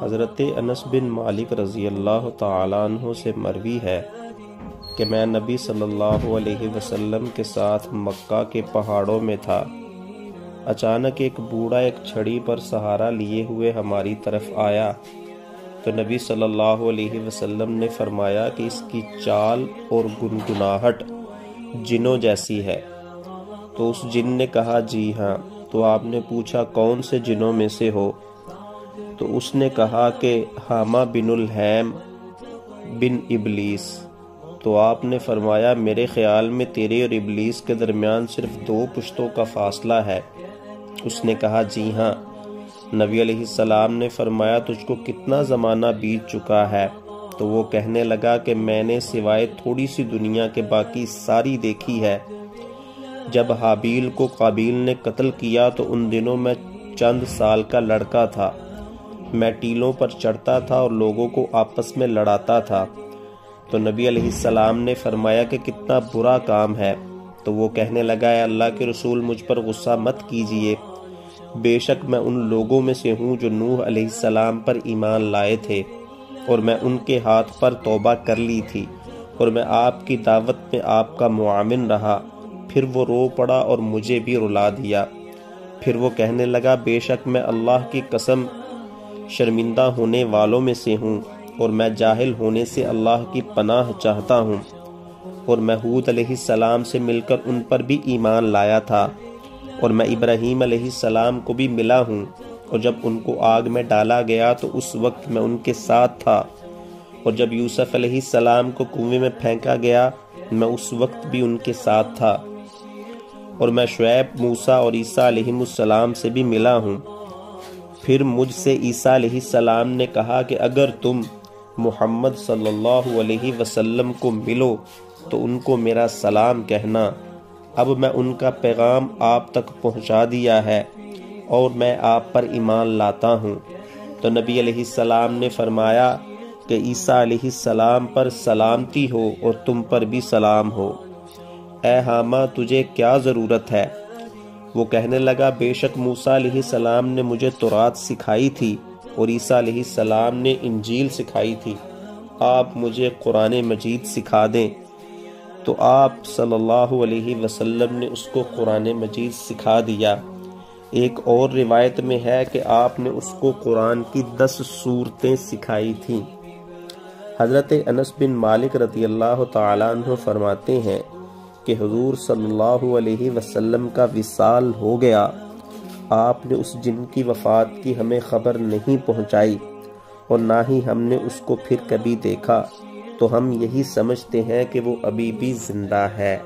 حضرت انس بن مالک رضی اللہ تعالیٰ عنہ سے مروی ہے کہ میں نبی صلی اللہ علیہ وسلم کے ساتھ مکہ کے پہاڑوں میں تھا۔ اچانک ایک بوڑھا ایک چھڑی پر سہارا لیے ہوئے ہماری طرف آیا تو نبی صلی اللہ علیہ وسلم نے فرمایا کہ اس کی چال اور گنگناہٹ جنوں جیسی ہے۔ تو اس جن نے کہا جی ہاں۔ تو آپ نے پوچھا کون سے جنوں میں سے ہو؟ تو اس نے کہا کہ حامہ بن الحیم بن ابلیس۔ تو آپ نے فرمایا میرے خیال میں تیرے اور ابلیس کے درمیان صرف 2 پشتوں کا فاصلہ ہے۔ اس نے کہا جی ہاں۔ نبی علیہ السلام نے فرمایا تجھ کو کتنا زمانہ بیت چکا ہے؟ تو وہ کہنے لگا کہ میں نے سوائے تھوڑی سی دنیا کے باقی ساری دیکھی ہے۔ جب حابیل کو قابیل نے قتل کیا تو ان دنوں میں چند سال کا لڑکا تھا۔ میں ٹیلوں پر چڑھتا تھا اور لوگوں کو آپس میں لڑاتا تھا۔ تو نبی علیہ السلام نے فرمایا کہ کتنا برا کام ہے۔ تو وہ کہنے لگا اے اللہ کے رسول مجھ پر غصہ مت کیجئے، بے شک میں ان لوگوں میں سے ہوں جو نوح علیہ السلام پر ایمان لائے تھے اور میں ان کے ہاتھ پر توبہ کر لی تھی اور میں آپ کی دعوت میں آپ کا معاون رہا۔ پھر وہ رو پڑا اور مجھے بھی رلا دیا۔ پھر وہ کہنے لگا بے شک میں اللہ کی قسم شرمندہ ہونے والوں میں سے ہوں اور میں جاہل ہونے سے اللہ کی پناہ چاہتا ہوں، اور میں ہود علیہ السلام سے مل کر ان پر بھی ایمان لایا تھا، اور میں ابراہیم علیہ السلام کو بھی ملا ہوں، اور جب ان کو آگ میں ڈالا گیا تو اس وقت میں ان کے ساتھ تھا، اور جب یوسف علیہ السلام کو کنویں میں پھینکا گیا میں اس وقت بھی ان کے ساتھ تھا، اور میں شعیب، موسیٰ اور عیسیٰ علیہ السلام سے بھی ملا ہوں۔ پھر مجھ سے عیسیٰ علیہ السلام نے کہا کہ اگر تم محمد صلی اللہ علیہ وسلم کو ملو تو ان کو میرا سلام کہنا، اب میں ان کا پیغام آپ تک پہنچا دیا ہے اور میں آپ پر ایمان لاتا ہوں۔ تو نبی علیہ السلام نے فرمایا کہ عیسیٰ علیہ السلام پر سلامتی ہو اور تم پر بھی سلام ہو۔ اے حامہ تجھے کیا ضرورت ہے؟ وہ کہنے لگا بے شک موسیٰ علیہ السلام نے مجھے تورات سکھائی تھی اور عیسیٰ علیہ السلام نے انجیل سکھائی تھی، آپ مجھے قرآن مجید سکھا دیں۔ تو آپ صلی اللہ علیہ وسلم نے اس کو قرآن مجید سکھا دیا۔ ایک اور روایت میں ہے کہ آپ نے اس کو قرآن کی 10 سورتیں سکھائی تھیں۔ حضرت انس بن مالک رضی اللہ تعالیٰ عنہ فرماتے ہیں کہ حضور صلی اللہ علیہ وسلم کا وصال ہو گیا، آپ نے اس جن کی وفات کی ہمیں خبر نہیں پہنچائی اور نہ ہی ہم نے اس کو پھر کبھی دیکھا، تو ہم یہی سمجھتے ہیں کہ وہ ابھی بھی زندہ ہے۔